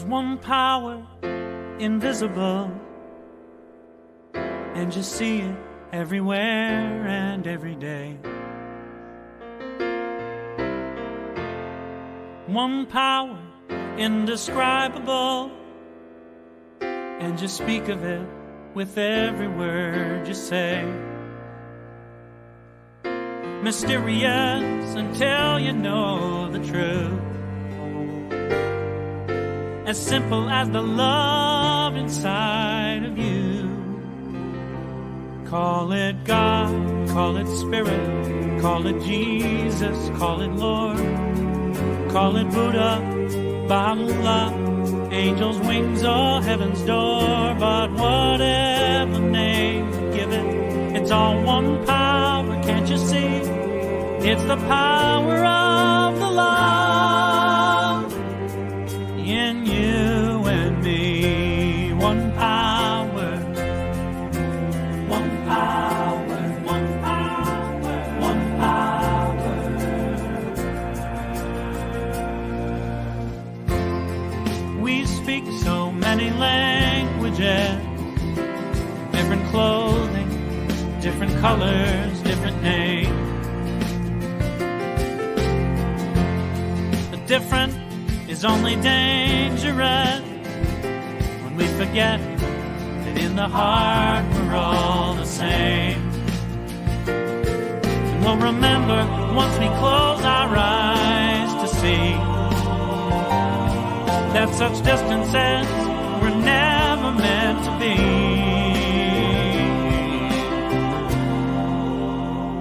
One power, invisible, and you see it everywhere and every day. One power, indescribable, and you speak of it with every word you say. Mysterious until you know the truth. As simple as the love inside of you. Call it God, call it Spirit, call it Jesus, call it Lord, call it Buddha, Baha'u'llah, angels' wings or heaven's door. But whatever name you give it, it's all one power, can't you see? It's the power of the love in you and me. One power, one power, one power, one power. We speak so many languages, different clothing, different colors, different names. The different is only dangerous when we forget that in the heart we're all the same. And we'll remember once we close our eyes to see that such distances were never meant to be.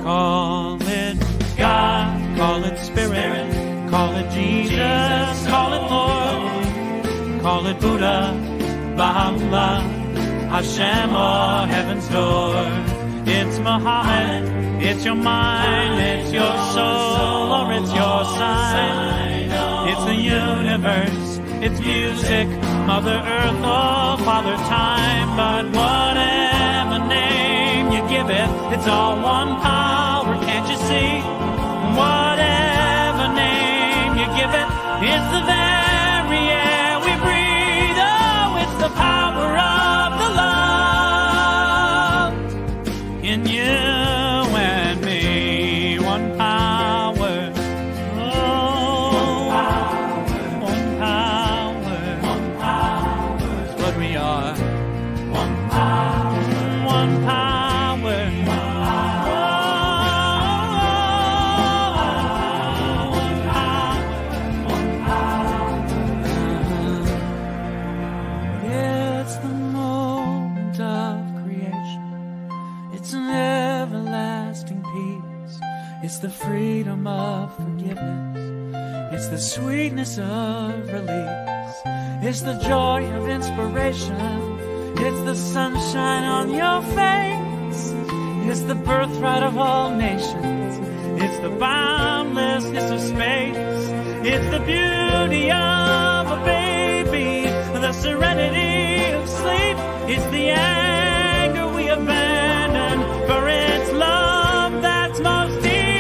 Call it God, call it Spirit, call it Jesus, call it Lord, call it Buddha, Baha'u'llah, Hashem or heaven's door. It's Muhammad, it's your mind, it's your soul, or it's your sign. It's the universe, it's music, Mother Earth or Father Time. But whatever name you give it, it's all one power, can't you see? Whatever name you give it, it's the very air we breathe. Oh, it's the power of the love in you and me. One power, oh, one power, one power is what we are. One power, one power. It's the freedom of forgiveness. It's the sweetness of release. It's the joy of inspiration. It's the sunshine on your face. It's the birthright of all nations. It's the boundlessness of space. It's the beauty of a baby, the serenity of sleep. It's the anger we abandon, for it's love that's most deep.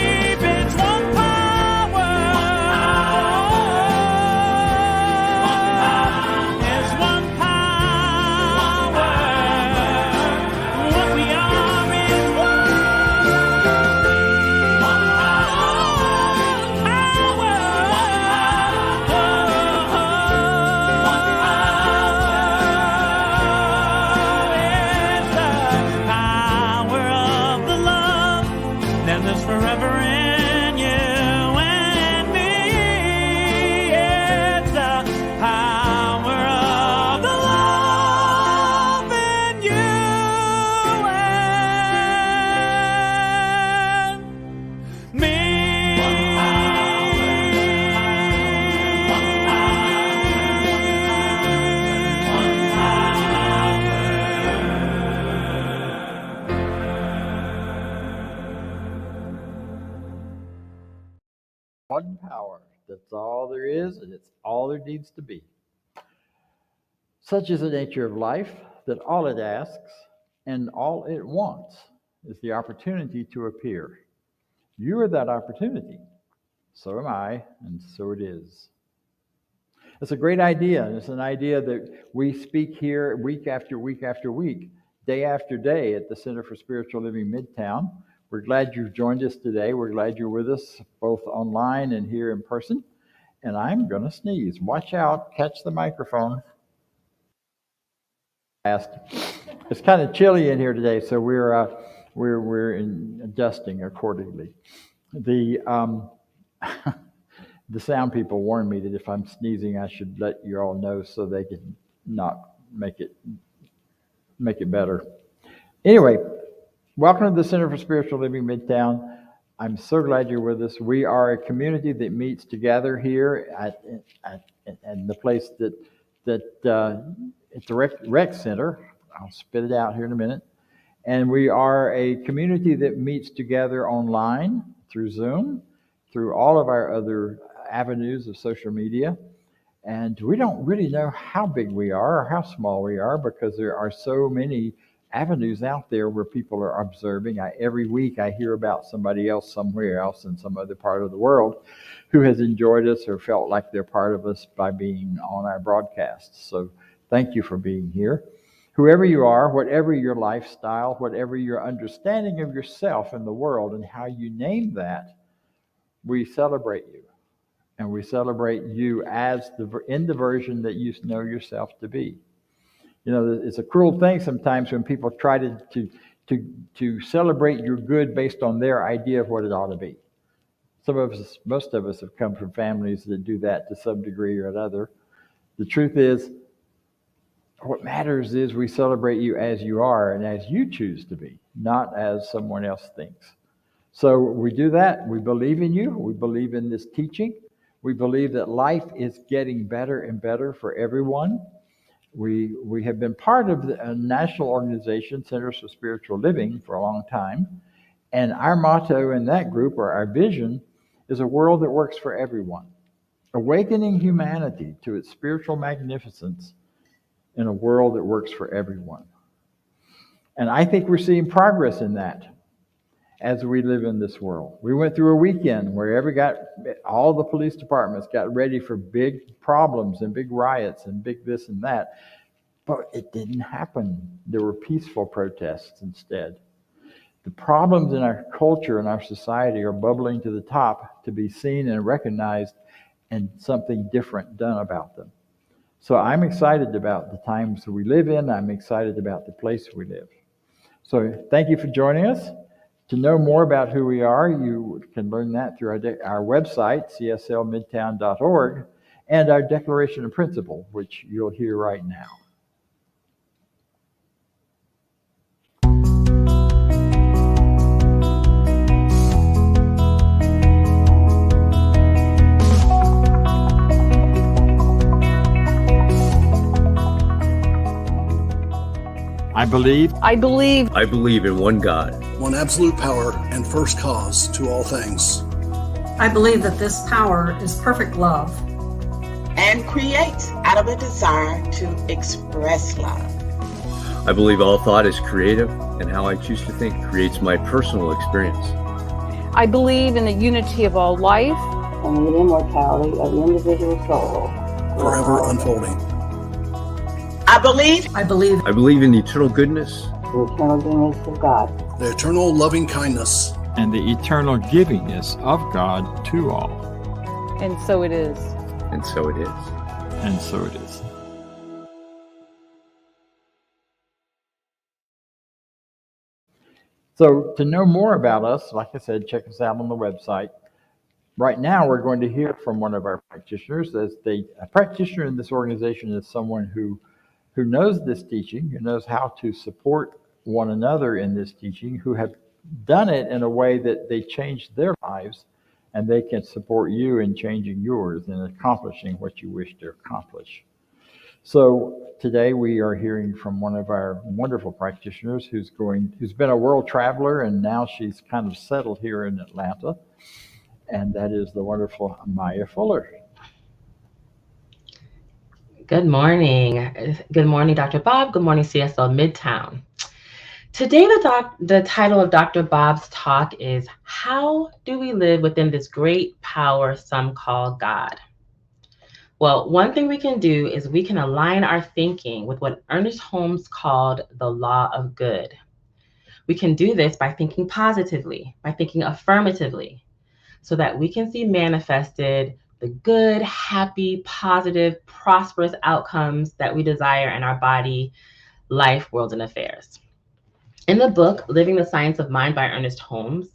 and there's forever in you and me. It's the power of the love in you and me. One power. That's all there is, and it's all there needs to be. Such is the nature of life that all it asks and all it wants is the opportunity to appear. You are that opportunity. So am I, and so it is. It's a great idea, and it's an idea that we speak here week after week after week, day after day at the Center for Spiritual Living Midtown. We're glad you've joined us today. We're glad you're with us both online and here in person. And I'm going to sneeze. Watch out. Catch the microphone. It's kind of chilly in here today, so we're adjusting accordingly. The sound people warned me that if I'm sneezing, I should let you all know so they can not make it better. Anyway, welcome to the Center for Spiritual Living Midtown. I'm so glad you're with us. We are a community that meets together here at the place that at the rec center. I'll spit it out here in a minute. And we are a community that meets together online through Zoom, through all of our other avenues of social media. And we don't really know how big we are or how small we are because there are so many avenues out there where people are observing. Every week I hear about somebody else somewhere else in some other part of the world who has enjoyed us or felt like they're part of us by being on our broadcasts. So thank you for being here. Whoever you are, whatever your lifestyle, whatever your understanding of yourself in the world and how you name that, we celebrate you. And we celebrate you as in the version that you know yourself to be. You know, it's a cruel thing sometimes when people try to celebrate your good based on their idea of what it ought to be. Most of us have come from families that do that to some degree or another. The truth is, what matters is we celebrate you as you are and as you choose to be, not as someone else thinks. So we do that. We believe in you. We believe in this teaching. We believe that life is getting better and better for everyone. We have been part of a national organization, Centers for Spiritual Living, for a long time. And our motto in that group, or our vision, is a world that works for everyone. Awakening humanity to its spiritual magnificence in a world that works for everyone. And I think we're seeing progress in that as we live in this world. We went through a weekend where all the police departments got ready for big problems and big riots and big this and that. But it didn't happen. There were peaceful protests instead. The problems in our culture and our society are bubbling to the top to be seen and recognized and something different done about them. So I'm excited about the times that we live in. I'm excited about the place we live. So thank you for joining us. To know more about who we are, you can learn that through our website, cslmidtown.org, and our Declaration of Principle, which you'll hear right now. I believe in one God, one absolute power and first cause to all things. I believe that this power is perfect love and creates out of a desire to express love. I believe all thought is creative, and how I choose to think creates my personal experience. I believe in the unity of all life and the immortality of the individual soul, forever unfolding. I believe in the eternal goodness, the eternal goodness of God, the eternal loving kindness, and the eternal givingness of God to all. And so it is. And so it is. And so it is. So to know more about us, like I said, check us out on the website. Right now, we're going to hear from one of our practitioners. A practitioner in this organization is someone who knows this teaching, who knows how to support one another in this teaching, who have done it in a way that they changed their lives, and they can support you in changing yours and accomplishing what you wish to accomplish. So today we are hearing from one of our wonderful practitioners who's been a world traveler, and now she's kind of settled here in Atlanta, and that is the wonderful Maya Fuller. Good morning. Good morning, Dr. Bob. Good morning, CSL Midtown. Today, the title of Dr. Bob's talk is How Do We Live Within This Great Power Some Call God? Well, one thing we can do is we can align our thinking with what Ernest Holmes called the law of good. We can do this by thinking positively, by thinking affirmatively, so that we can see manifested the good, happy, positive, prosperous outcomes that we desire in our body, life, world, and affairs. In the book, Living the Science of Mind by Ernest Holmes,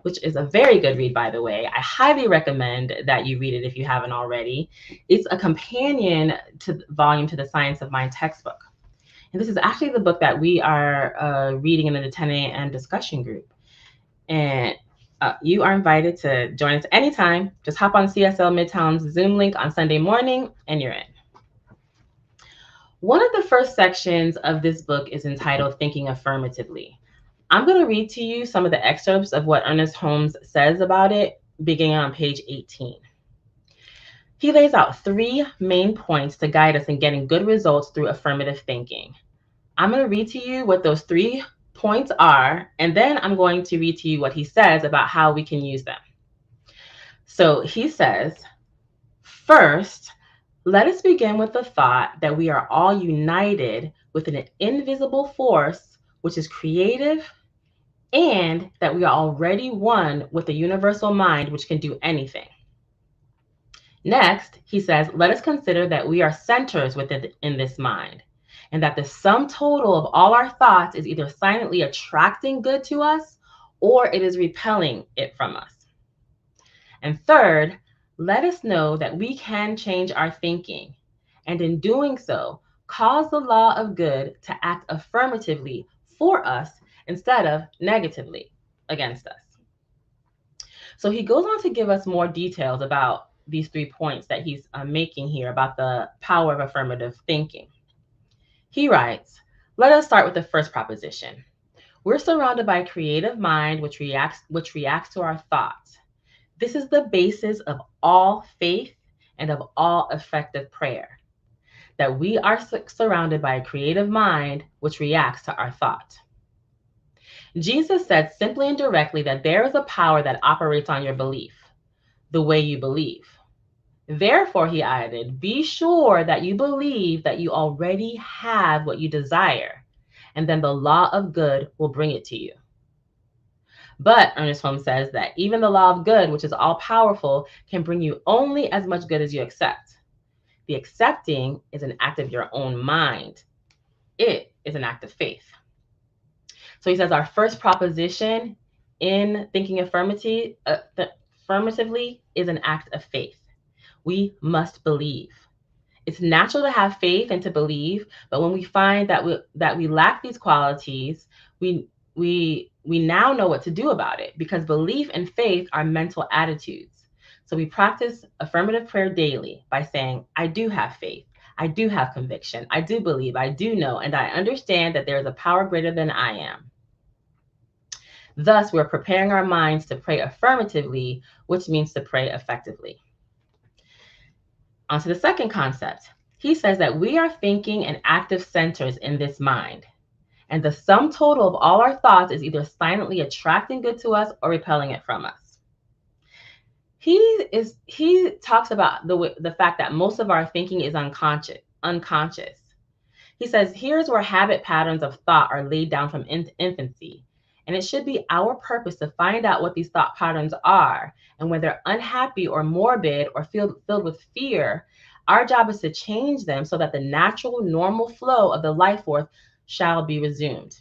which is a very good read, by the way, I highly recommend that you read it if you haven't already. It's a companion volume to the Science of Mind textbook. And this is actually the book that we are reading in the 10 a.m. discussion group. And you are invited to join us anytime. Just hop on CSL Midtown's Zoom link on Sunday morning and you're in. One of the first sections of this book is entitled Thinking Affirmatively. I'm going to read to you some of the excerpts of what Ernest Holmes says about it, beginning on page 18. He lays out 3 main points to guide us in getting good results through affirmative thinking. I'm going to read to you what those 3 points are, and then I'm going to read to you what he says about how we can use them. So he says, first, let us begin with the thought that we are all united with an invisible force which is creative, and that we are already one with the universal mind which can do anything. Next, he says, let us consider that we are centers within this mind, and that the sum total of all our thoughts is either silently attracting good to us or it is repelling it from us. And third, let us know that we can change our thinking, and in doing so, cause the law of good to act affirmatively for us instead of negatively against us. So he goes on to give us more details about these 3 points that he's making here about the power of affirmative thinking. He writes, let us start with the first proposition. We're surrounded by a creative mind which reacts to our thoughts. This is the basis of all faith and of all effective prayer, that we are surrounded by a creative mind which reacts to our thought. Jesus said simply and directly that there is a power that operates on your belief, the way you believe. Therefore, he added, be sure that you believe that you already have what you desire, and then the law of good will bring it to you. But Ernest Holmes says that even the law of good, which is all powerful, can bring you only as much good as you accept. The accepting is an act of your own mind. It is an act of faith. So he says our first proposition in thinking affirmatively is an act of faith. We must believe. It's natural to have faith and to believe, but when we find that we lack these qualities, we now know what to do about it, because belief and faith are mental attitudes. So we practice affirmative prayer daily by saying, I do have faith, I do have conviction, I do believe, I do know, and I understand that there is a power greater than I am. Thus, we're preparing our minds to pray affirmatively, which means to pray effectively. On to the second concept. He says that we are thinking and active centers in this mind, and the sum total of all our thoughts is either silently attracting good to us or repelling it from us. He talks about the fact that most of our thinking is unconscious. He says, here's where habit patterns of thought are laid down from infancy. And it should be our purpose to find out what these thought patterns are, and when they're unhappy or morbid or filled with fear, our job is to change them so that the natural, normal flow of the life force shall be resumed.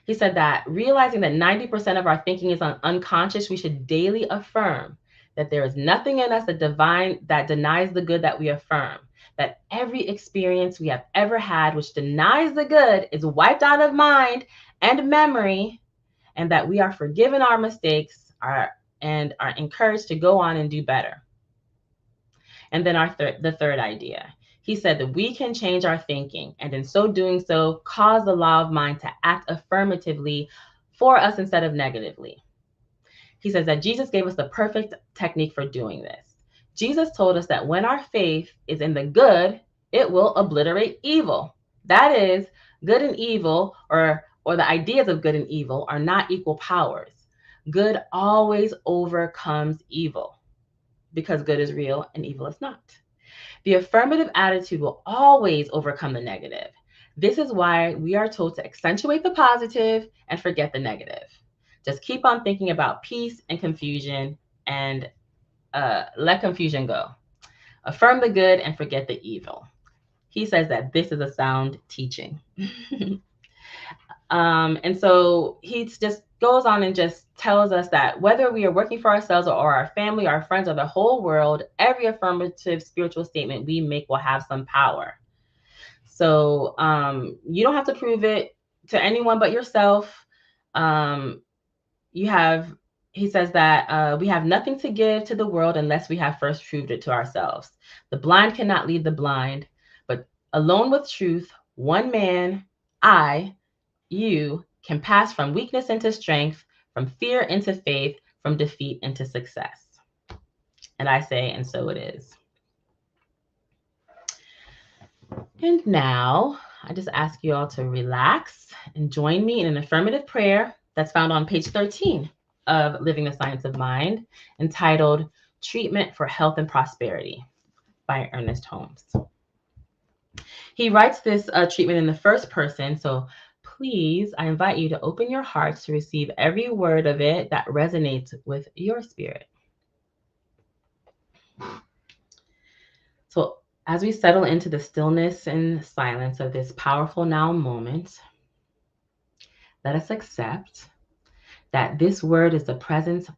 He said that realizing that 90% of our thinking is unconscious, we should daily affirm that there is nothing in us that denies the good that we affirm, that every experience we have ever had which denies the good is wiped out of mind and memory, and that we are forgiven our mistakes and are encouraged to go on and do better. And then the third idea. He said that we can change our thinking, and in so doing so, cause the law of mind to act affirmatively for us instead of negatively. He says that Jesus gave us the perfect technique for doing this. Jesus told us that when our faith is in the good, it will obliterate evil. That is, good and evil, or the ideas of good and evil, are not equal powers. Good always overcomes evil, because good is real and evil is not. The affirmative attitude will always overcome the negative. This is why we are told to accentuate the positive and forget the negative. Just keep on thinking about peace and confusion, and let confusion go. Affirm the good and forget the evil. He says that this is a sound teaching. And so he just goes on and just tells us that whether we are working for ourselves or our family, our friends, or the whole world, every affirmative spiritual statement we make will have some power. So you don't have to prove it to anyone but yourself. He says that we have nothing to give to the world unless we have first proved it to ourselves. The blind cannot lead the blind, but alone with truth, one man, you, can pass from weakness into strength, from fear into faith, from defeat into success. And I say, and so it is. And now I just ask you all to relax and join me in an affirmative prayer that's found on page 13 of Living the Science of Mind, entitled Treatment for Health and Prosperity by Ernest Holmes. He writes this treatment in the first person, so please, I invite you to open your hearts to receive every word of it that resonates with your spirit. So as we settle into the stillness and silence of this powerful now moment, let us accept that this word is the presence,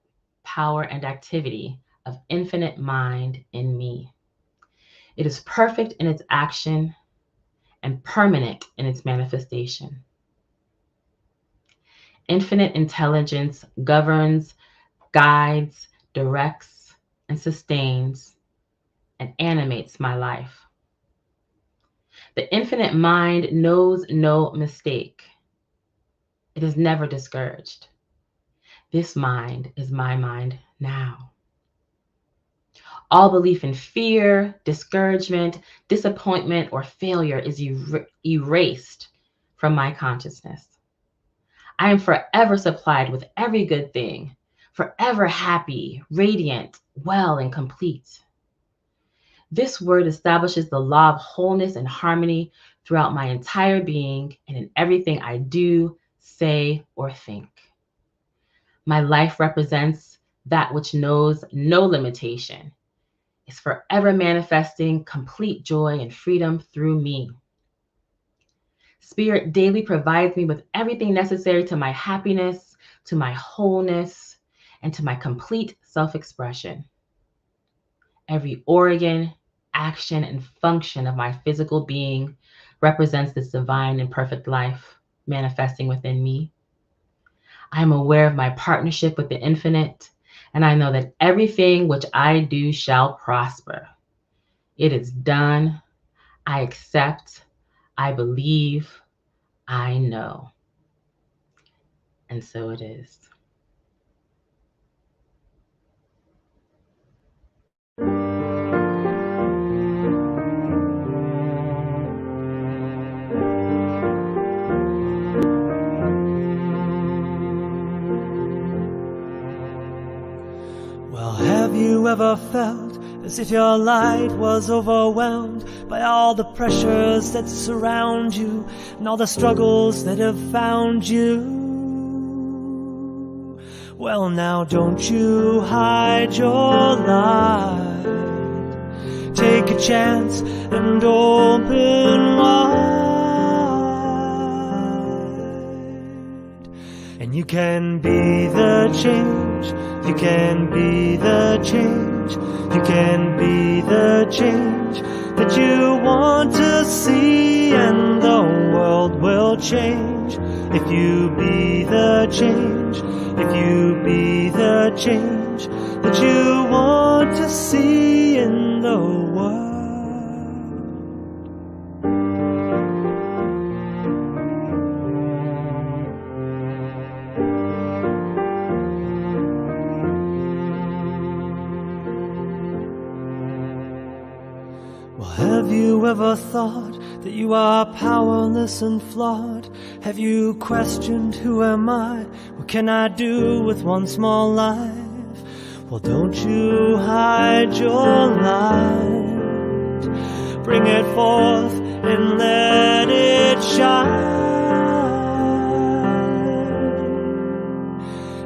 power, and activity of infinite mind in me. It is perfect in its action and permanent in its manifestation. Infinite intelligence governs, guides, directs, and sustains, and animates my life. The infinite mind knows no mistake. It is never discouraged. This mind is my mind now. All belief in fear, discouragement, disappointment, or failure is erased from my consciousness. I am forever supplied with every good thing, forever happy, radiant, well, and complete. This word establishes the law of wholeness and harmony throughout my entire being and in everything I do, say, or think. My life represents that which knows no limitation. It's forever manifesting complete joy and freedom through me. Spirit daily provides me with everything necessary to my happiness, to my wholeness, and to my complete self-expression. Every organ, action, and function of my physical being represents this divine and perfect life manifesting within me. I am aware of my partnership with the infinite, and I know that everything which I do shall prosper. It is done. I accept. I believe. I know. And so it is. Well, have you ever felt as if your light was overwhelmed by all the pressures that surround you and all the struggles that have found you? Well, now don't you hide your light. Take a chance and open wide. And you can be the change. You can be the change. You can be the change that you want to see, and the world will change if you be the change. If you be the change that you want to see in the world. Well, have you ever thought that you are powerless and flawed? Have you questioned, who am I? What can I do with one small life? Well, don't you hide your light. Bring it forth and let it shine.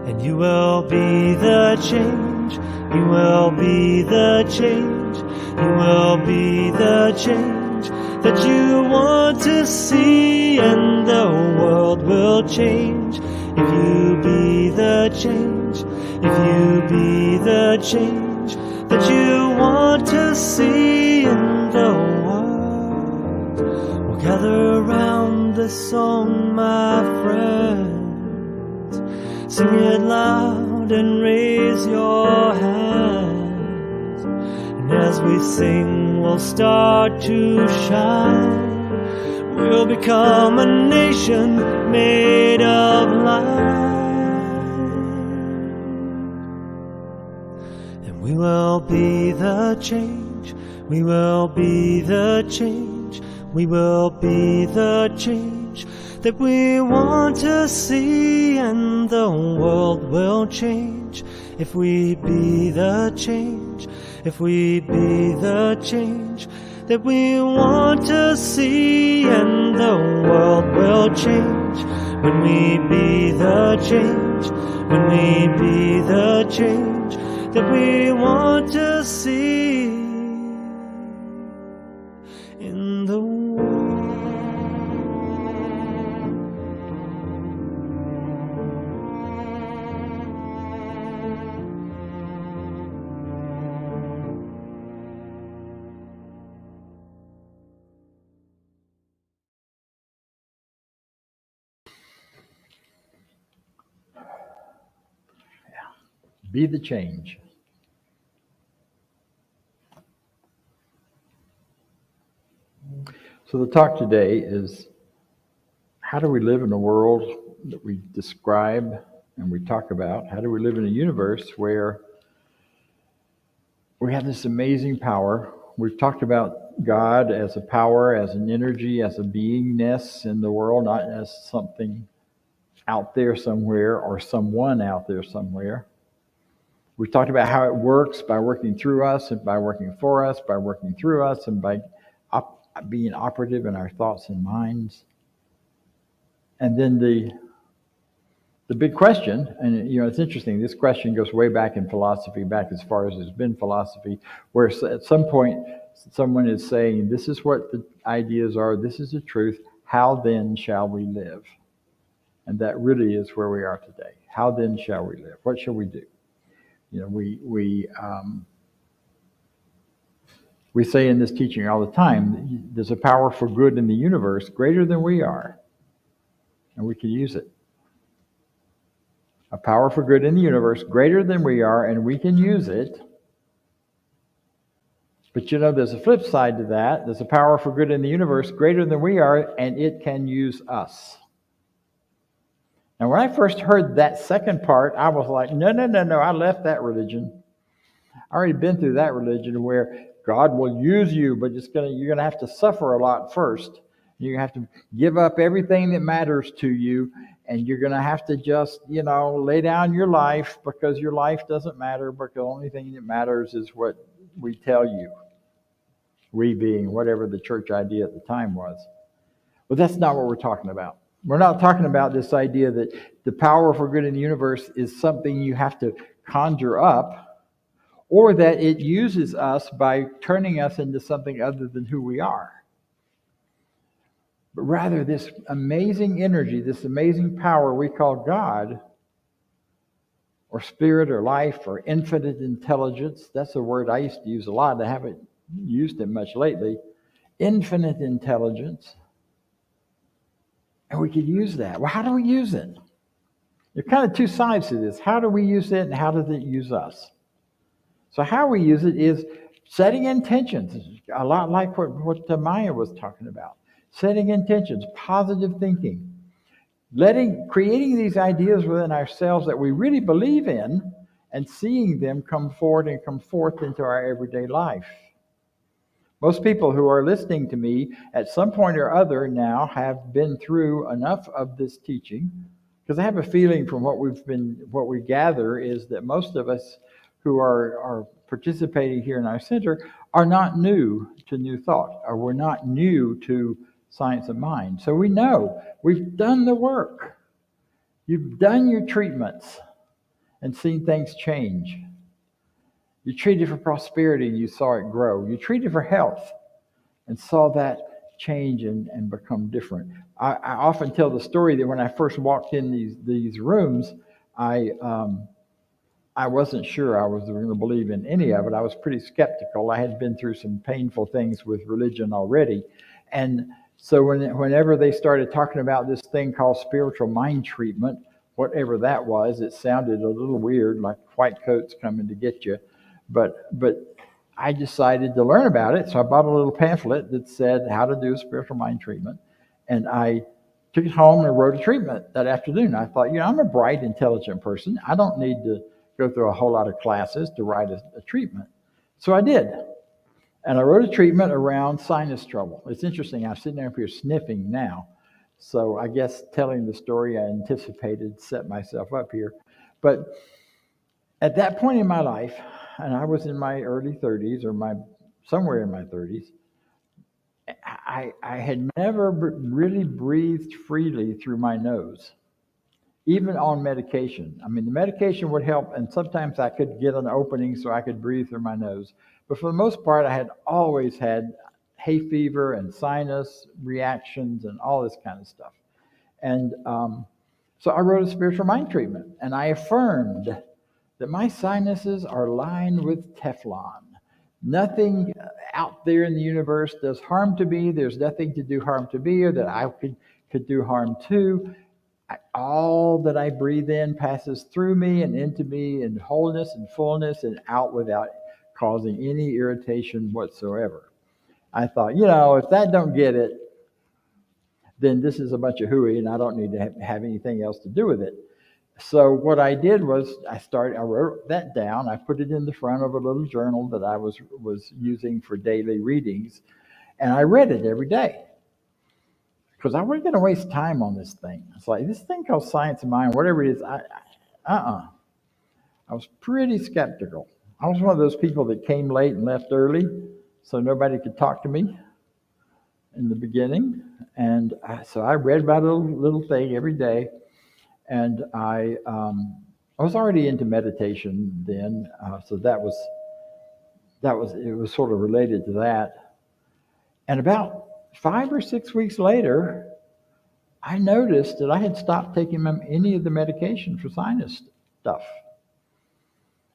And you will be the change. You will be the change. You will be the change that you want to see, and the world will change if you be the change. If you be the change that you want to see in the world. Well, gather around this song, my friends. Sing it loud and raise your hands. As we sing, we'll start to shine. We'll become a nation made of light. And we will be the change. We will be the change. We will be the change that we want to see, and the world will change if we be the change. If we be the change that we want to see, and the world will change when we be the change. When we be the change that we want to see in the world. Be the change. So the talk today is, how do we live in a world that we describe and we talk about? How do we live in a universe where we have this amazing power? We've talked about God as a power, as an energy, as a beingness in the world, not as something out there somewhere or someone out there somewhere. We talked about how it works by working through us and by working for us, by working through us and by being operative in our thoughts and minds. And then the big question, and it's interesting, this question goes way back in philosophy, back as far as there's been philosophy, where at some point someone is saying, this is what the ideas are, this is the truth, how then shall we live? And that really is where we are today. How then shall we live? What shall we do? We say in this teaching all the time, there's a power for good in the universe greater than we are, and we can use it. A power for good in the universe greater than we are, and we can use it. But there's a flip side to that. There's a power for good in the universe greater than we are, and it can use us. And when I first heard that second part, I was like, no, I left religion. I already been through that religion where God will use you, but you're gonna have to suffer a lot first. You're gonna have to give up everything that matters to you, and you're gonna have to just, lay down your life because your life doesn't matter, because the only thing that matters is what we tell you. We being whatever the church idea at the time was. But that's not what we're talking about. We're not talking about this idea that the power for good in the universe is something you have to conjure up, or that it uses us by turning us into something other than who we are. but rather this amazing energy, this amazing power we call God, or spirit, or life, or infinite intelligence. That's a word I used to use a lot. I haven't used it much lately. Infinite intelligence. And we could use that. Well, how do we use it? There are kind of two sides to this. How do we use it, and how does it use us? So how we use it is setting intentions, a lot like what Maya was talking about. Setting intentions, positive thinking, creating these ideas within ourselves that we really believe in, and seeing them come forward and come forth into our everyday life. Most people who are listening to me at some point or other now have been through enough of this teaching, because I have a feeling from what we gather is that most of us who are participating here in our center are not new to New Thought, or we're not new to Science of Mind. So we know we've done the work. You've done your treatments and seen things change. You treated for prosperity and you saw it grow. You treated for health and saw that change and become different. I often tell the story that when I first walked in these rooms, I wasn't sure I was going to believe in any of it. I was pretty skeptical. I had been through some painful things with religion already. And so whenever they started talking about this thing called spiritual mind treatment, whatever that was, it sounded a little weird, like white coats coming to get you. But I decided to learn about it, so I bought a little pamphlet that said how to do a spiritual mind treatment, and I took it home and wrote a treatment that afternoon. I thought, I'm a bright, intelligent person. I don't need to go through a whole lot of classes to write a treatment. So I did, and I wrote a treatment around sinus trouble. It's interesting, I'm sitting up here sniffing now, so I guess telling the story I anticipated set myself up here. But at that point in my life, and I was in my early 30s, or somewhere in my 30s, I had never really breathed freely through my nose, even on medication. I mean, the medication would help, and sometimes I could get an opening so I could breathe through my nose. But for the most part, I had always had hay fever and sinus reactions and all this kind of stuff. And so I wrote a spiritual mind treatment, and I affirmed that my sinuses are lined with Teflon. Nothing out there in the universe does harm to me. There's nothing to do harm to me or that I could do harm to. All that I breathe in passes through me and into me in wholeness and fullness and out without causing any irritation whatsoever. I thought, if that don't get it, then this is a bunch of hooey and I don't need to have anything else to do with it. So what I did was I wrote that down. I put it in the front of a little journal that I was using for daily readings, and I read it every day because I wasn't going to waste time on this thing. It's like this thing called Science of Mind, whatever it is. I was pretty skeptical. I was one of those people that came late and left early, so nobody could talk to me in the beginning, and so I read my little thing every day. And I was already into meditation then, so it was sort of related to that. And about 5 or 6 weeks later, I noticed that I had stopped taking any of the medication for sinus stuff.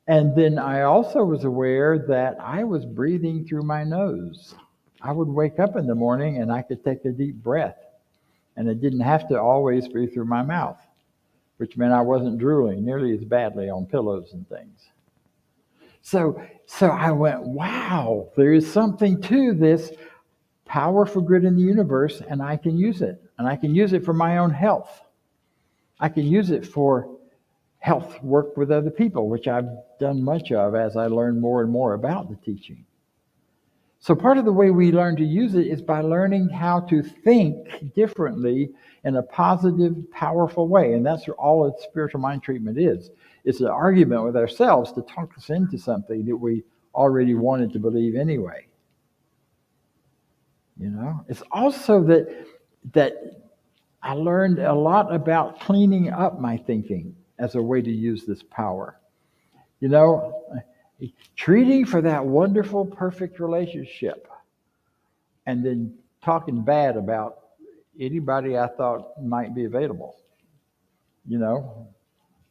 And then I also was aware that I was breathing through my nose. I would wake up in the morning and I could take a deep breath, and I didn't have to always breathe through my mouth, which meant I wasn't drooling nearly as badly on pillows and things. So I went, wow, there is something to this power for good in the universe, and I can use it. And I can use it for my own health. I can use it for health work with other people, which I've done much of as I learn more and more about the teaching. So part of the way we learn to use it is by learning how to think differently in a positive, powerful way. And that's all a spiritual mind treatment is. It's an argument with ourselves to talk us into something that we already wanted to believe anyway. It's also that I learned a lot about cleaning up my thinking as a way to use this power. Treating for that wonderful, perfect relationship, and then talking bad about, anybody I thought might be available. You know,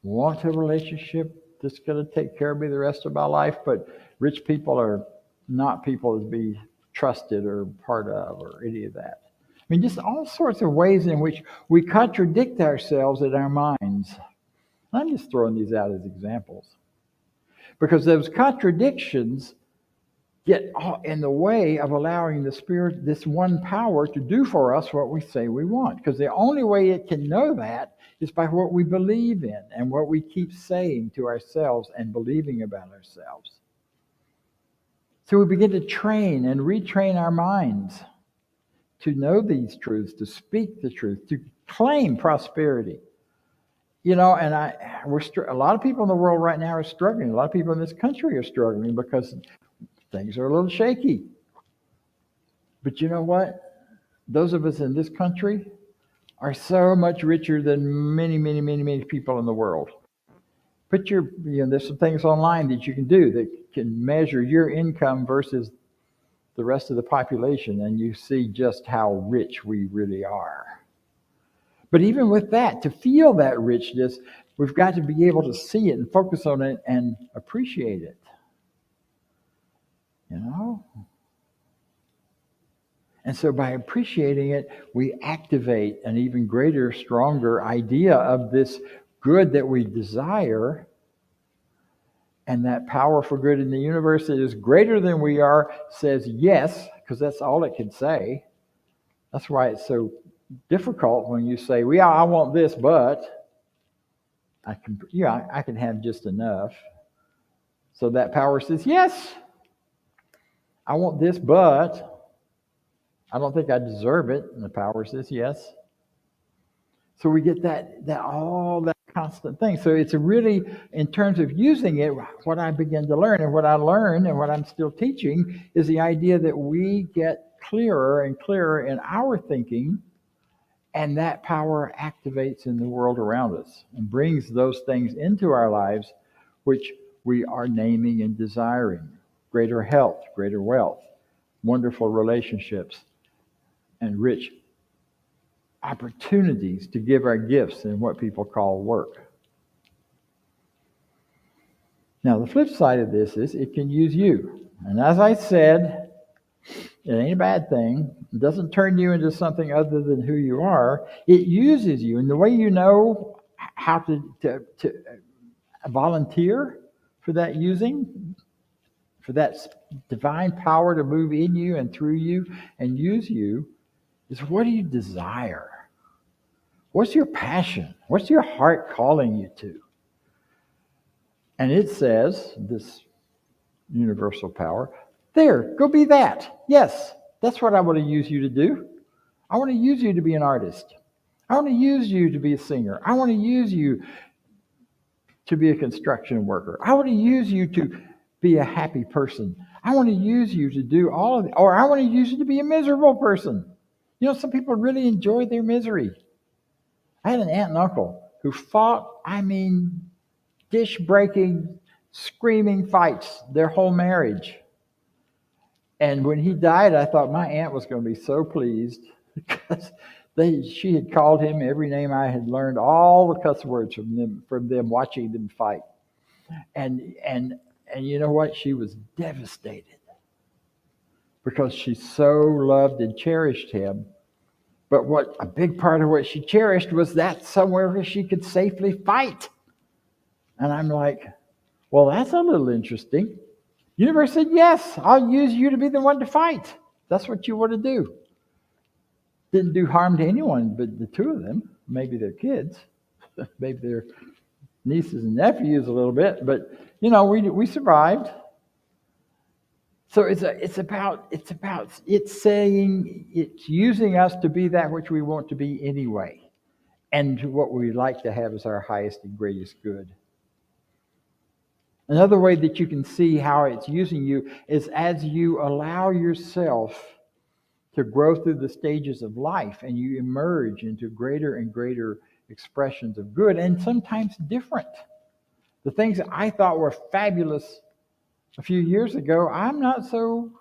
want a relationship that's going to take care of me the rest of my life, but rich people are not people to be trusted or part of or any of that. I mean, just all sorts of ways in which we contradict ourselves in our minds. I'm just throwing these out as examples because those contradictions get in the way of allowing the Spirit, this one power, to do for us what we say we want. Because the only way it can know that is by what we believe in and what we keep saying to ourselves and believing about ourselves. So we begin to train and retrain our minds to know these truths, to speak the truth, to claim prosperity. You know, and a lot of people in the world right now are struggling. A lot of people in this country are struggling because things are a little shaky. But you know what? Those of us in this country are so much richer than many, many, many, many people in the world. There's some things online that you can do that can measure your income versus the rest of the population, and you see just how rich we really are. But even with that, to feel that richness, we've got to be able to see it and focus on it and appreciate it. You know? And so by appreciating it, we activate an even greater, stronger idea of this good that we desire. And that power for good in the universe that is greater than we are says yes, because that's all it can say. That's why it's so difficult when you say, well, I want this, but I can have just enough. So that power says, yes, I want this, but I don't think I deserve it. And the power says yes. So we get that all that constant thing. So it's a really, in terms of using it, what I begin to learn and what I learn and what I'm still teaching is the idea that we get clearer and clearer in our thinking, and that power activates in the world around us and brings those things into our lives which we are naming and desiring. Greater health, greater wealth, wonderful relationships, and rich opportunities to give our gifts in what people call work. Now, the flip side of this is it can use you. And as I said, it ain't a bad thing. It doesn't turn you into something other than who you are. It uses you. And the way you know how to volunteer for that using, for that divine power to move in you and through you and use you, is what do you desire? What's your passion? What's your heart calling you to? And it says, this universal power, there, go be that. Yes, that's what I want to use you to do. I want to use you to be an artist. I want to use you to be a singer. I want to use you to be a construction worker. I want to use you to be a happy person. I want to use you to do all of it. Or I want to use you to be a miserable person. You know, some people really enjoy their misery. I had an aunt and uncle who fought, dish-breaking, screaming fights their whole marriage. And when he died, I thought my aunt was going to be so pleased because she had called him every name I had learned, all the cuss words from them watching them fight. And you know what? She was devastated because she so loved and cherished him. But a big part of what she cherished was that somewhere where she could safely fight. And I'm like, well, that's a little interesting. Universe said, yes, I'll use you to be the one to fight. That's what you want to do. Didn't do harm to anyone but the two of them, maybe their kids, maybe their nieces and nephews a little bit, but we survived. So it's about saying, it's using us to be that which we want to be anyway, and what we like to have as our highest and greatest good. Another way that you can see how it's using you is as you allow yourself to grow through the stages of life and you emerge into greater and greater expressions of good, and sometimes different. The things that I thought were fabulous a few years ago, I'm not so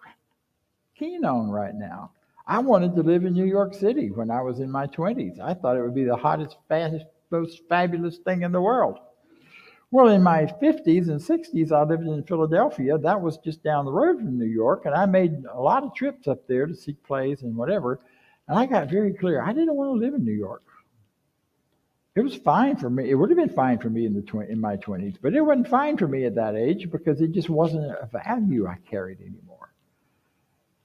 keen on right now. I wanted to live in New York City when I was in my 20s. I thought it would be the hottest, fastest, most fabulous thing in the world. Well, in my 50s and 60s, I lived in Philadelphia. That was just down the road from New York, and I made a lot of trips up there to see plays and whatever. And I got very clear, I didn't want to live in New York. It was fine for me. It would have been fine for me in my 20s, but it wasn't fine for me at that age because it just wasn't a value I carried anymore.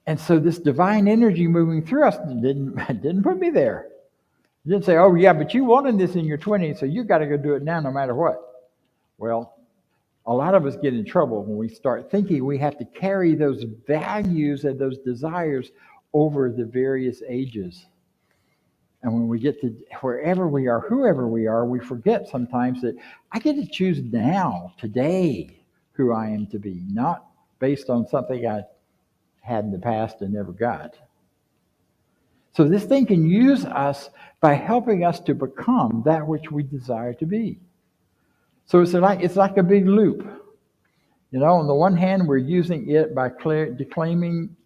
And so this divine energy moving through us didn't put me there. It didn't say, oh, yeah, but you wanted this in your 20s, so you got to go do it now no matter what. Well, a lot of us get in trouble when we start thinking we have to carry those values and those desires over the various ages. And when we get to wherever we are, whoever we are, we forget sometimes that I get to choose now, today, who I am to be, not based on something I had in the past and never got. So this thing can use us by helping us to become that which we desire to be. So it's like a big loop. You know, on the one hand, we're using it by declaring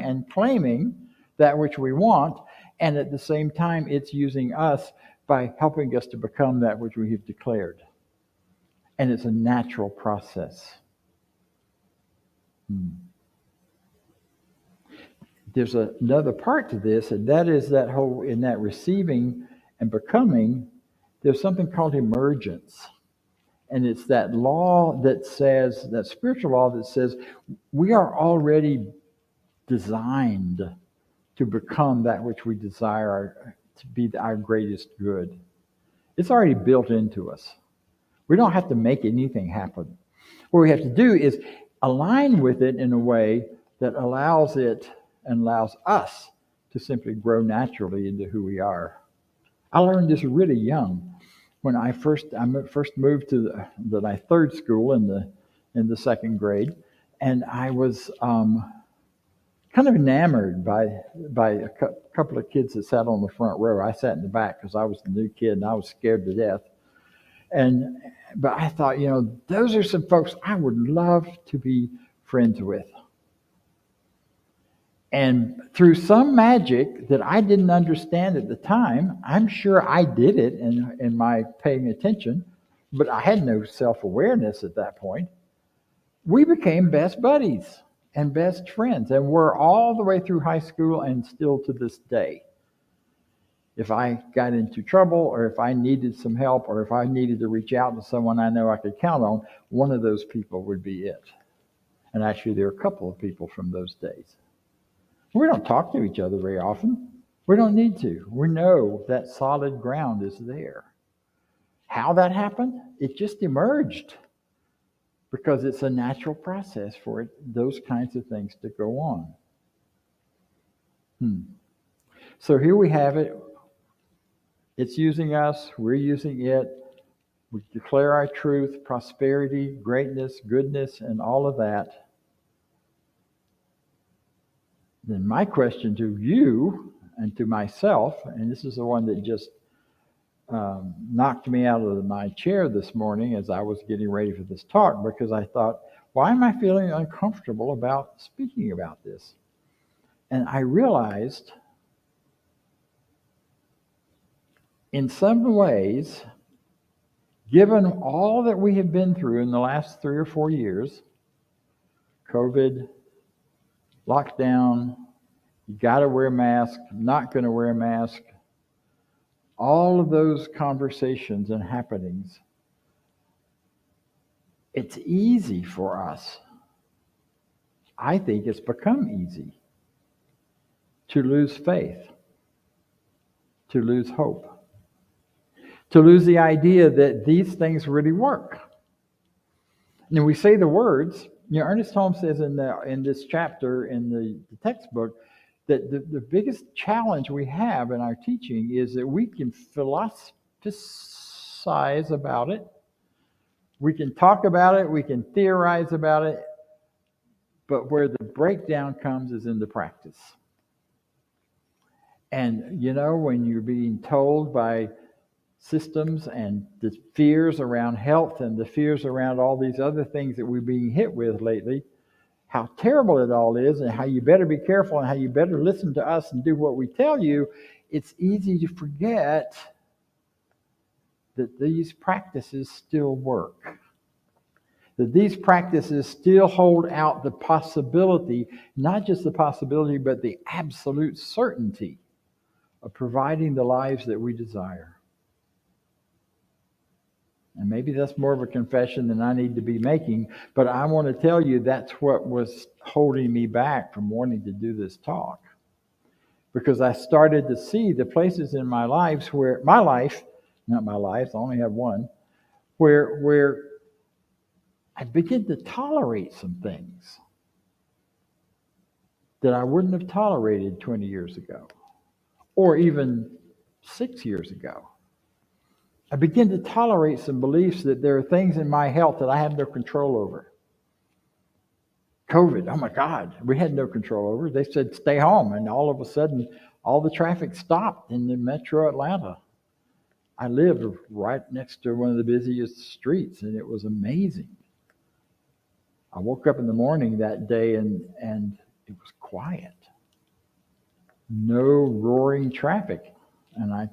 and claiming that which we want, and at the same time, it's using us by helping us to become that which we have declared. And it's a natural process. There's another part to this, and that is that whole, in that receiving and becoming, there's something called emergence. And it's that law that says, that spiritual law that says, we are already designed to become that which we desire to be our greatest good. It's already built into us. We don't have to make anything happen. What we have to do is align with it in a way that allows it and allows us to simply grow naturally into who we are. I learned this really young. When I first moved to my third school in the second grade, and I was kind of enamored by a couple of kids that sat on the front row. I sat in the back because I was the new kid and I was scared to death. But I thought, you know, those are some folks I would love to be friends with. And through some magic that I didn't understand at the time, I'm sure I did it in my paying attention, but I had no self-awareness at that point. We became best buddies and best friends, and we're all the way through high school and still to this day. If I got into trouble, or if I needed some help, or if I needed to reach out to someone I know I could count on, one of those people would be it. And actually, there are a couple of people from those days. We don't talk to each other very often. We don't need to. We know that solid ground is there. How that happened? It just emerged because it's a natural process for those kinds of things to go on. So here we have it. It's using us. We're using it. We declare our truth, prosperity, greatness, goodness, and all of that. Then my question to you and to myself, and this is the one that just knocked me out of my chair this morning as I was getting ready for this talk, because I thought, why am I feeling uncomfortable about speaking about this? And I realized in some ways, given all that we have been through in the last 3 or 4 years, COVID, lockdown, you got to wear a mask, not going to wear a mask, all of those conversations and happenings, it's easy for us. I think it's become easy to lose faith, to lose hope, to lose the idea that these things really work. And we say the words. You know, Ernest Holmes says in this chapter in the textbook that the biggest challenge we have in our teaching is that we can philosophize about it, we can talk about it, we can theorize about it, but where the breakdown comes is in the practice. And, you know, when you're being told by systems and the fears around health and the fears around all these other things that we're being hit with lately, how terrible it all is and how you better be careful and how you better listen to us and do what we tell you, it's easy to forget that these practices still work. That these practices still hold out the possibility, not just the possibility, but the absolute certainty of providing the lives that we desire. And maybe that's more of a confession than I need to be making, but I want to tell you that's what was holding me back from wanting to do this talk. Because I started to see the places in my life where, not my life, I only have one, where I began to tolerate some things that I wouldn't have tolerated 20 years ago, or even 6 years ago. I began to tolerate some beliefs that there are things in my health that I have no control over. COVID, oh my God, we had no control over. They said stay home, and all of a sudden, all the traffic stopped in the metro Atlanta. I lived right next to one of the busiest streets, and it was amazing. I woke up in the morning that day, and it was quiet. No roaring traffic, and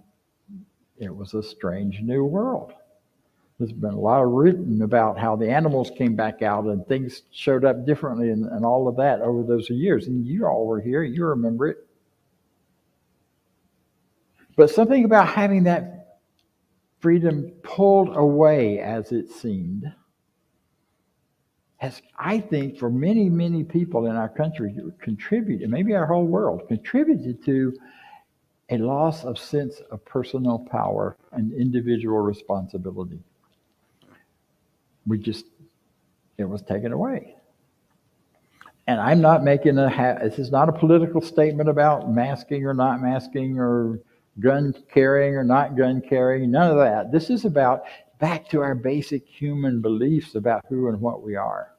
it was a strange new world. There's been a lot of written about how the animals came back out and things showed up differently and all of that over those years. And you all were here, you remember it. But something about having that freedom pulled away, as it seemed, has, I think, for many, many people in our country contributed, maybe our whole world, contributed to a loss of sense of personal power and individual responsibility. It was taken away. And I'm not making this is not a political statement about masking or not masking or gun carrying or not gun carrying, none of that. This is about back to our basic human beliefs about who and what we are.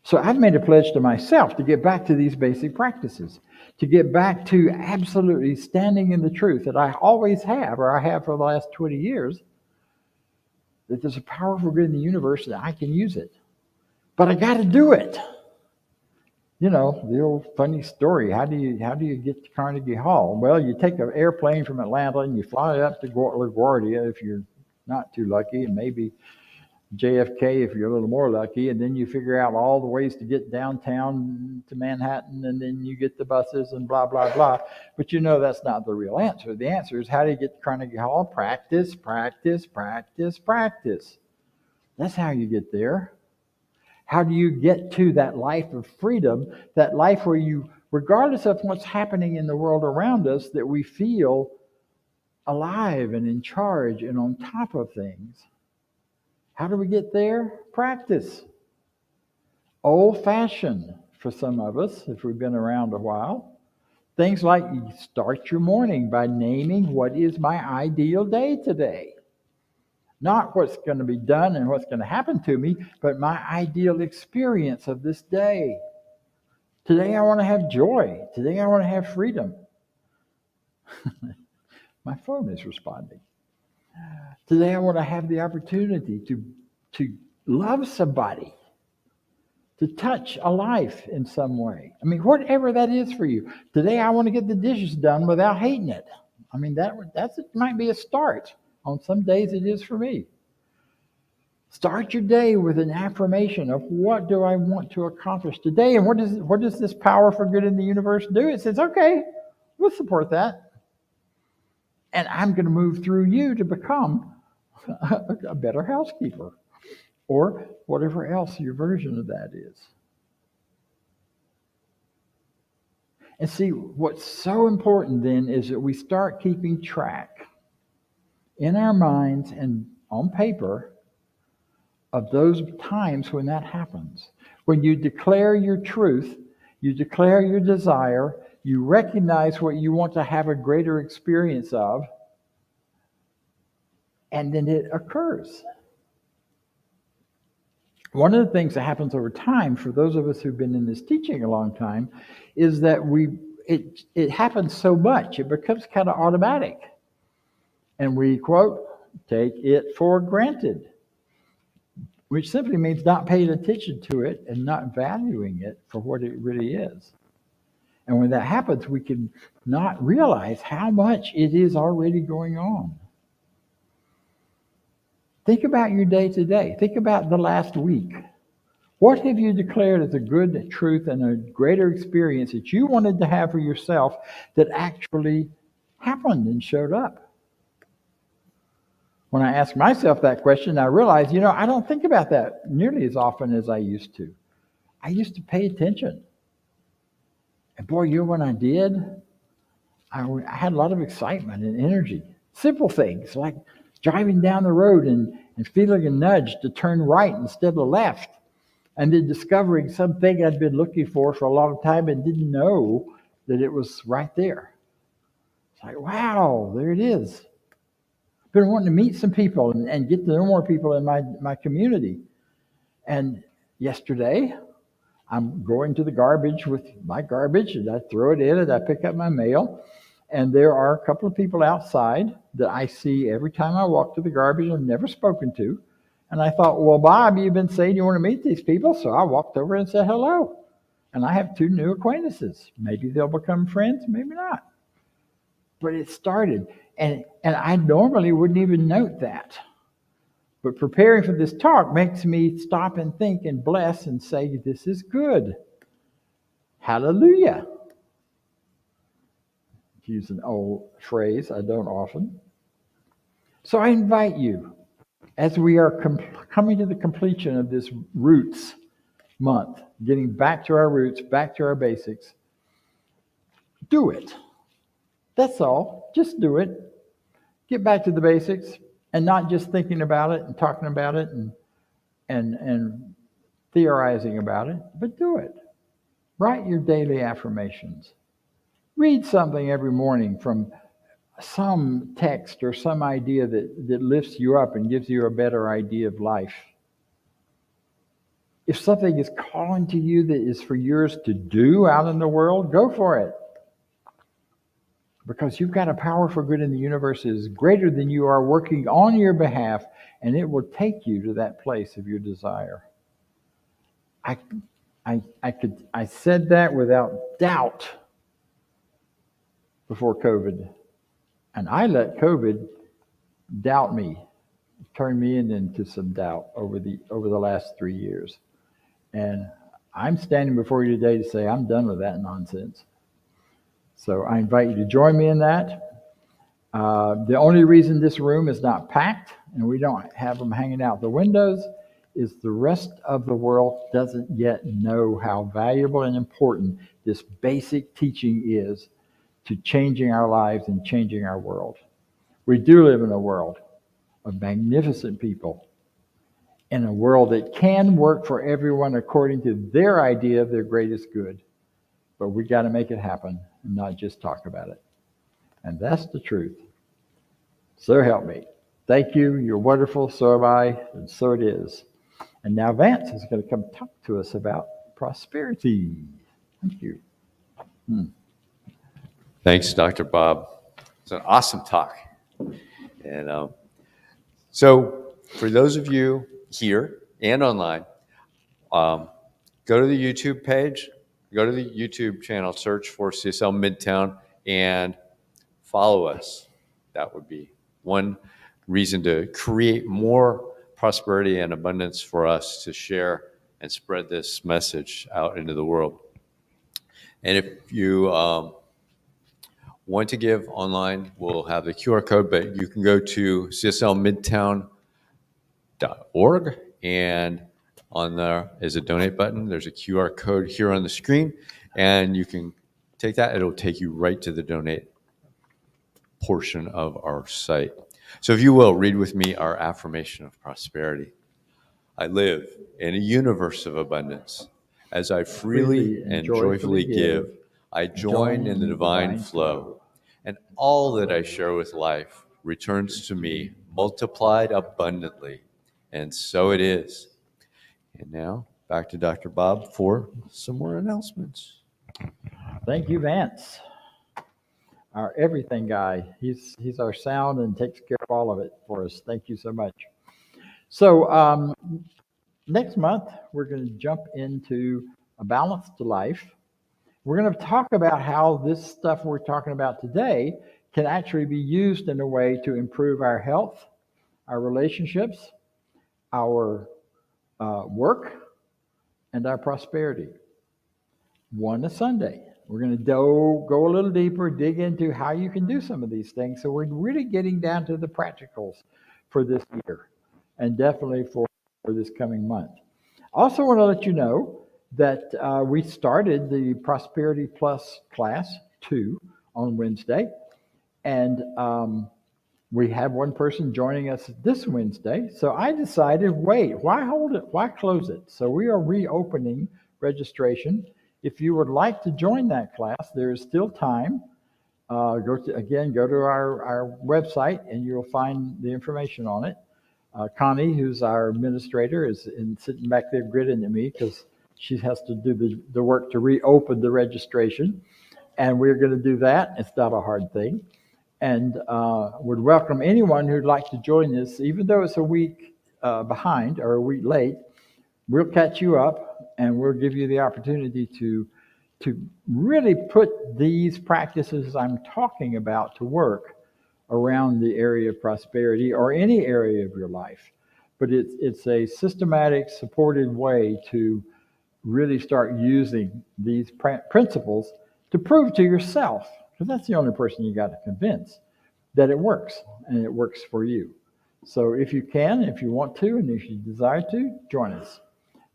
So I've made a pledge to myself to get back to these basic practices, to get back to absolutely standing in the truth that I always have, or I have for the last 20 years, that there's a powerful good in the universe that I can use it. But I got to do it. You know, the old funny story, how do you get to Carnegie Hall? Well, you take an airplane from Atlanta and you fly up to LaGuardia if you're not too lucky, and maybe JFK if you're a little more lucky, and then you figure out all the ways to get downtown to Manhattan, and then you get the buses and blah, blah, blah. But you know that's not the real answer. The answer is, how do you get to Carnegie Hall? Practice, practice, practice, practice. That's how you get there. How do you get to that life of freedom, that life where you, regardless of what's happening in the world around us, that we feel alive and in charge and on top of things? How do we get there? Practice. Old-fashioned for some of us, if we've been around a while. Things like you start your morning by naming what is my ideal day today. Not what's going to be done and what's going to happen to me, but my ideal experience of this day. Today I want to have joy. Today I want to have freedom. My phone is responding. Today I want to have the opportunity to love somebody, to touch a life in some way. I mean, whatever that is for you. Today I want to get the dishes done without hating it. I mean, that might be a start. On some days it is for me. Start your day with an affirmation of what do I want to accomplish today, and what does this power for good in the universe do? It says, okay, we'll support that. And I'm going to move through you to become a better housekeeper, or whatever else your version of that is. And see, what's so important then is that we start keeping track in our minds and on paper of those times when that happens. When you declare your truth, you declare your desire, you recognize what you want to have a greater experience of, and then it occurs. One of the things that happens over time, for those of us who've been in this teaching a long time, is that it happens so much, it becomes kind of automatic. And we, quote, take it for granted. which simply means not paying attention to it and not valuing it for what it really is. And when that happens, we can not realize how much it is already going on. Think about your day to day. Think about the last week. What have you declared as a good truth and a greater experience that you wanted to have for yourself that actually happened and showed up? When I ask myself that question, I realize, I don't think about that nearly as often as I used to. I used to pay attention. And boy, when I did, I had a lot of excitement and energy. Simple things like driving down the road and feeling a nudge to turn right instead of left. And then discovering something I'd been looking for a long time and didn't know that it was right there. It's like, wow, there it is. Been wanting to meet some people and get to know more people in my community. And yesterday, I'm going to the garbage with my garbage, and I throw it in and I pick up my mail. And there are a couple of people outside that I see every time I walk to the garbage I've never spoken to. And I thought, well, Bob, you've been saying you want to meet these people. So I walked over and said hello. And I have 2 new acquaintances. Maybe they'll become friends, maybe not. But it started. And I normally wouldn't even note that. But preparing for this talk makes me stop and think and bless and say, this is good. Hallelujah. To use an old phrase I don't often. So I invite you, as we are coming to the completion of this Roots month, getting back to our roots, back to our basics, do it. That's all. Just do it. Get back to the basics and not just thinking about it and talking about it and theorizing about it, but do it. Write your daily affirmations. Read something every morning from some text or some idea that lifts you up and gives you a better idea of life. If something is calling to you that is for yours to do out in the world, go for it. Because you've got a power for good in the universe that is greater than you are working on your behalf, and it will take you to that place of your desire. I said that without doubt before COVID. And I let COVID doubt me, turn me into some doubt over the last 3 years. And I'm standing before you today to say I'm done with that nonsense. So I invite you to join me in that. The only reason this room is not packed and we don't have them hanging out the windows is the rest of the world doesn't yet know how valuable and important this basic teaching is to changing our lives and changing our world. We do live in a world of magnificent people, in a world that can work for everyone according to their idea of their greatest good. But we got to make it happen and not just talk about it. And that's the truth. So help me. Thank you. You're wonderful. So am I. And so it is. And now Vance is going to come talk to us about prosperity. Thank you. Thanks, Dr. Bob. It's an awesome talk. And so for those of you here and online, go to the YouTube page, go to the YouTube channel, search for CSL Midtown, and follow us. That would be one reason to create more prosperity and abundance for us to share and spread this message out into the world. And if you want to give online, we'll have the QR code, but you can go to cslmidtown.org, and on there is a donate button. There's a QR code here on the screen, and you can take that. It'll take you right to the donate portion of our site. So if you will, read with me our affirmation of prosperity. I live in a universe of abundance. As I freely and joyfully give, I join in the divine flow, and all that I share with life returns to me multiplied abundantly. And so it is. And now, back to Dr. Bob for some more announcements. Thank you, Vance. Our everything guy. He's our sound and takes care of all of it for us. Thank you so much. So next month, we're going to jump into a balanced life. We're going to talk about how this stuff we're talking about today can actually be used in a way to improve our health, our relationships, our work, and our prosperity. One a Sunday. We're going to go a little deeper, dig into how you can do some of these things. So we're really getting down to the practicals for this year and definitely for this coming month. Also want to let you know that we started the Prosperity Plus Class 2 on Wednesday. And we have one person joining us this Wednesday. So I decided, wait, why hold it? Why close it? So we are reopening registration. If you would like to join that class, there is still time. Go to our website and you'll find the information on it. Connie, who's our administrator, is sitting back there grinning at me because she has to do the work to reopen the registration. And we're going to do that. It's not a hard thing. And would welcome anyone who'd like to join this, even though it's a week behind or a week late. We'll catch you up and we'll give you the opportunity to really put these practices I'm talking about to work around the area of prosperity or any area of your life. But it's a systematic, supported way to really start using these principles to prove to yourself, because that's the only person you got to convince, that it works and it works for you. So if you can, if you want to, and if you desire to, join us.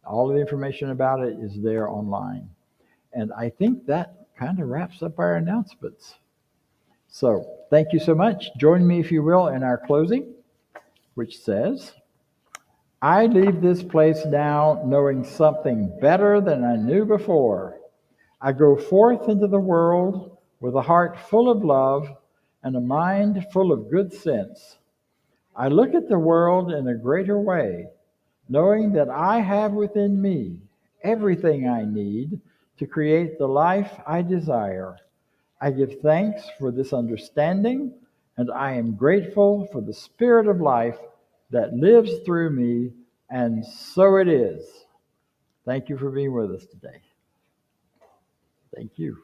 All of the information about it is there online. And I think that kind of wraps up our announcements. So thank you so much. Join me, if you will, in our closing, which says, I leave this place now knowing something better than I knew before. I go forth into the world with a heart full of love and a mind full of good sense. I look at the world in a greater way, knowing that I have within me everything I need to create the life I desire. I give thanks for this understanding, and I am grateful for the spirit of life that lives through me, and so it is. Thank you for being with us today. Thank you.